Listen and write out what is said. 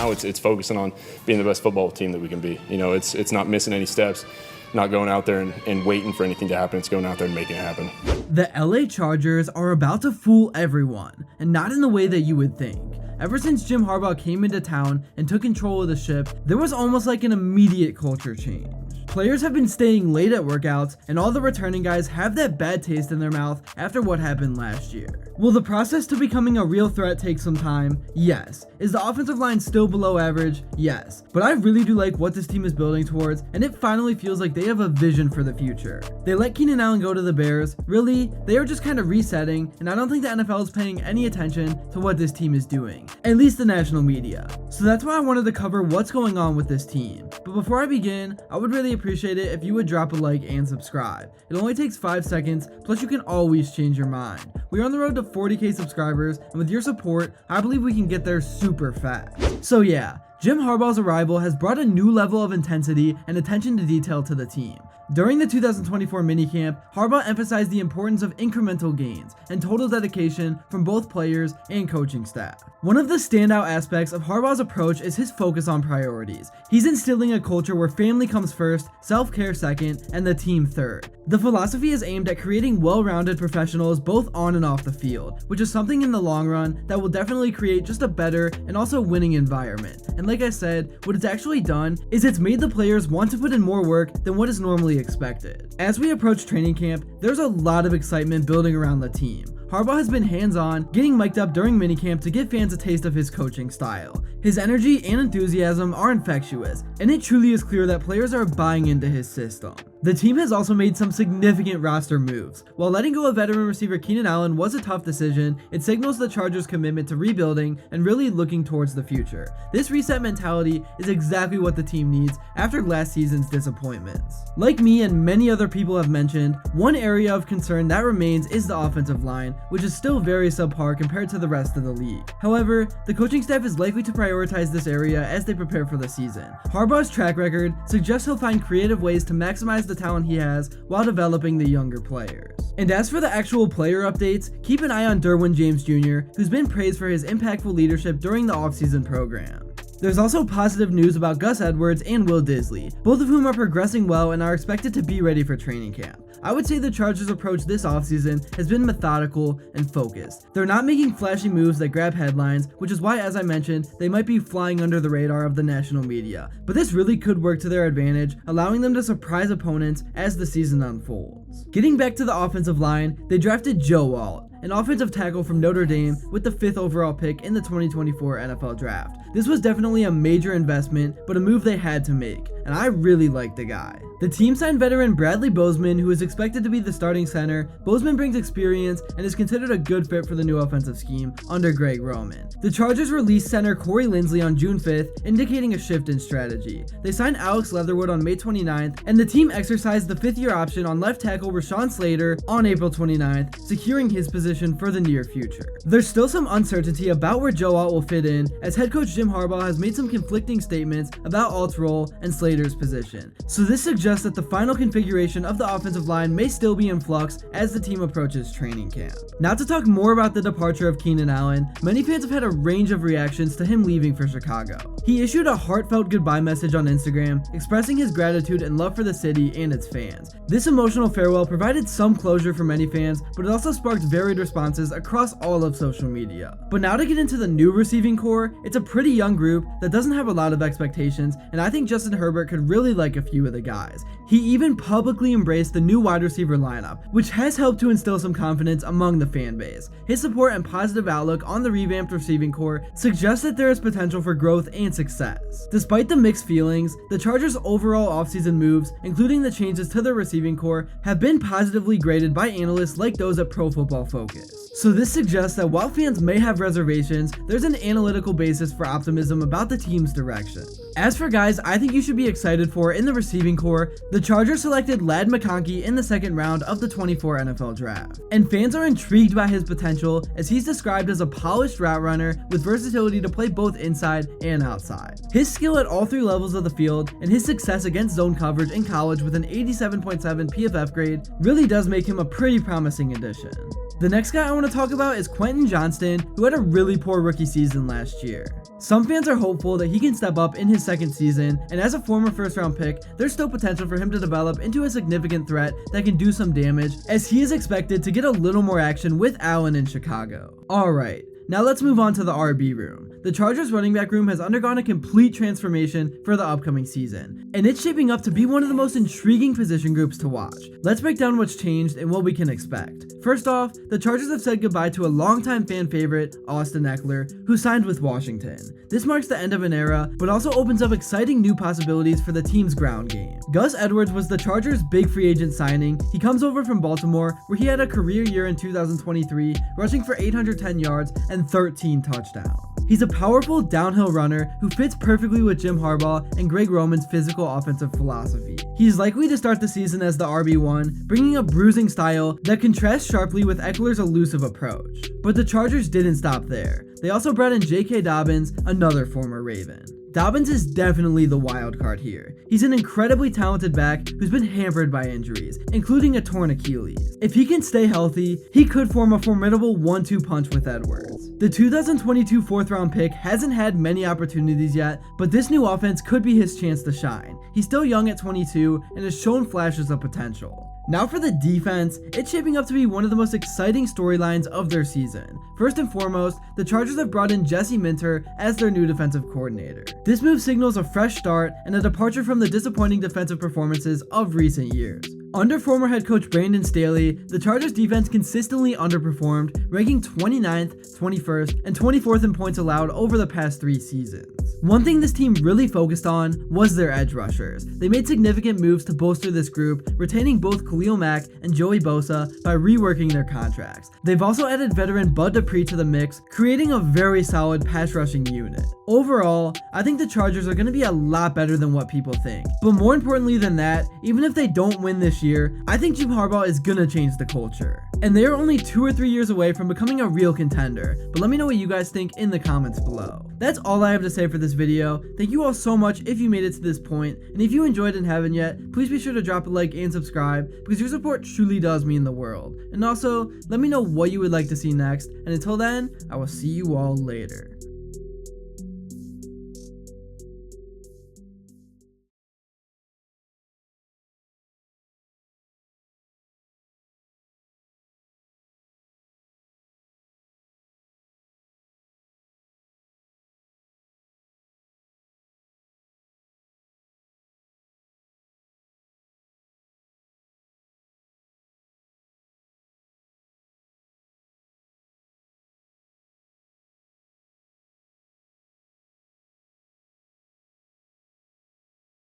now it's focusing on being the best football team that we can be. You know, it's not missing any steps, not going out there and waiting for anything to happen. It's going out there and making it happen. The LA Chargers are about to fool everyone, and not in the way that you would think. Ever since Jim Harbaugh came into town and took control of the ship, there was almost like an immediate culture change. Players have been staying late at workouts, and all the returning guys have that bad taste in their mouth after what happened last year. Will the process to becoming a real threat take some time? Yes. Is the offensive line still below average? Yes. But I really do like what this team is building towards, and it finally feels like they have a vision for the future. They let Keenan Allen go to the Bears. Really, they are just kind of resetting, and I don't think the NFL is paying any attention to what this team is doing, at least the national media. So that's why I wanted to cover what's going on with this team. But before I begin, I would really appreciate it if you would drop a like and subscribe. It only takes 5 seconds, plus you can always change your mind. We're on the road to 40k subscribers, and with your support, I believe we can get there super fast. So yeah, Jim Harbaugh's arrival has brought a new level of intensity and attention to detail to the team. During the 2024 minicamp, Harbaugh emphasized the importance of incremental gains and total dedication from both players and coaching staff. One of the standout aspects of Harbaugh's approach is his focus on priorities. He's instilling a culture where family comes first, self-care second, and the team third. The philosophy is aimed at creating well-rounded professionals both on and off the field, which is something in the long run that will definitely create just a better and also winning environment. And like I said, what it's actually done is it's made the players want to put in more work than what is normally expected. As we approach training camp, there's a lot of excitement building around the team. Harbaugh has been hands-on, getting mic'd up during minicamp to give fans a taste of his coaching style. His energy and enthusiasm are infectious, and it truly is clear that players are buying into his system. The team has also made some significant roster moves. While letting go of veteran receiver Keenan Allen was a tough decision, it signals the Chargers' commitment to rebuilding and really looking towards the future. This reset mentality is exactly what the team needs after last season's disappointments. Like me and many other people have mentioned, one area of concern that remains is the offensive line, which is still very subpar compared to the rest of the league. However, the coaching staff is likely to prioritize this area as they prepare for the season. Harbaugh's track record suggests he'll find creative ways to maximize the talent he has while developing the younger players. And as for the actual player updates, keep an eye on Derwin James Jr., who's been praised for his impactful leadership during the offseason program. There's also positive news about Gus Edwards and Will Disley, both of whom are progressing well and are expected to be ready for training camp. I would say the Chargers' approach this offseason has been methodical and focused. They're not making flashy moves that grab headlines, which is why, as I mentioned, they might be flying under the radar of the national media. But this really could work to their advantage, allowing them to surprise opponents as the season unfolds. Getting back to the offensive line, they drafted Joe Alt, an offensive tackle from Notre Dame with the 5th overall pick in the 2024 NFL Draft. This was definitely a major investment, but a move they had to make, and I really like the guy. The team signed veteran Bradley Bozeman, who is expected to be the starting center. Bozeman brings experience and is considered a good fit for the new offensive scheme under Greg Roman. The Chargers released center Corey Linsley on June 5th, indicating a shift in strategy. They signed Alex Leatherwood on May 29th, and the team exercised the 5th-year option on left tackle Rashawn Slater on April 29th, securing his position for the near future. There's still some uncertainty about where Joe Alt will fit in, as head coach Jim Harbaugh has made some conflicting statements about Alt's role and Slater's position. So this suggests that the final configuration of the offensive line may still be in flux as the team approaches training camp. Now to talk more about the departure of Keenan Allen, many fans have had a range of reactions to him leaving for Chicago. He issued a heartfelt goodbye message on Instagram, expressing his gratitude and love for the city and its fans. This emotional farewell provided some closure for many fans, but it also sparked varied responses across all of social media. But now to get into the new receiving core, it's a pretty young group that doesn't have a lot of expectations, and I think Justin Herbert could really like a few of the guys. He even publicly embraced the new wide receiver lineup, which has helped to instill some confidence among the fan base. His support and positive outlook on the revamped receiving core suggests that there is potential for growth and success. Despite the mixed feelings, the Chargers' overall offseason moves, including the changes to their receiving core, have been positively graded by analysts like those at Pro Football Focus. So this suggests that while fans may have reservations, there's an analytical basis for optimism about the team's direction. As for guys I think you should be excited for in the receiving core, the Chargers selected Ladd McConkey in the 2nd round of the 24 NFL Draft. And fans are intrigued by his potential, as he's described as a polished route runner with versatility to play both inside and outside. His skill at all 3 levels of the field and his success against zone coverage in college with an 87.7 PFF grade really does make him a pretty promising addition. The next guy I want to talk about is Quentin Johnston, who had a really poor rookie season last year. Some fans are hopeful that he can step up in his second season, and as a former first-round pick, there's still potential for him to develop into a significant threat that can do some damage, as he is expected to get a little more action with Allen in Chicago. Alright, now let's move on to the RB room. The Chargers running back room has undergone a complete transformation for the upcoming season, and it's shaping up to be one of the most intriguing position groups to watch. Let's break down what's changed and what we can expect. First off, the Chargers have said goodbye to a longtime fan favorite, Austin Eckler, who signed with Washington. This marks the end of an era, but also opens up exciting new possibilities for the team's ground game. Gus Edwards was the Chargers' big free agent signing. He comes over from Baltimore, where he had a career year in 2023, rushing for 810 yards and 13 touchdowns. He's a powerful downhill runner who fits perfectly with Jim Harbaugh and Greg Roman's physical offensive philosophy. He's likely to start the season as the RB1, bringing a bruising style that contrasts sharply with Eckler's elusive approach. But the Chargers didn't stop there. They also brought in J.K. Dobbins, another former Raven. Dobbins is definitely the wild card here. He's an incredibly talented back who's been hampered by injuries, including a torn Achilles. If he can stay healthy, he could form a formidable 1-2 punch with Edwards. The 2022 4th-round pick hasn't had many opportunities yet, but this new offense could be his chance to shine. He's still young at 22 and has shown flashes of potential. Now for the defense, it's shaping up to be one of the most exciting storylines of their season. First and foremost, the Chargers have brought in Jesse Minter as their new defensive coordinator. This move signals a fresh start and a departure from the disappointing defensive performances of recent years. Under former head coach Brandon Staley, the Chargers defense consistently underperformed, ranking 29th, 21st, and 24th in points allowed over the past 3 seasons. One thing this team really focused on was their edge rushers. They made significant moves to bolster this group, retaining both Khalil Mack and Joey Bosa by reworking their contracts. They've also added veteran Bud Dupree to the mix, creating a very solid pass rushing unit. Overall, I think the Chargers are going to be a lot better than what people think. But more importantly than that, even if they don't win this year, I think Jim Harbaugh is going to change the culture. And they are only 2 or 3 years away from becoming a real contender. But let me know what you guys think in the comments below. That's all I have to say for this video. Thank you all so much if you made it to this point. And if you enjoyed and haven't yet, please be sure to drop a like and subscribe, because your support truly does mean the world. And also, let me know what you would like to see next. And until then, I will see you all later.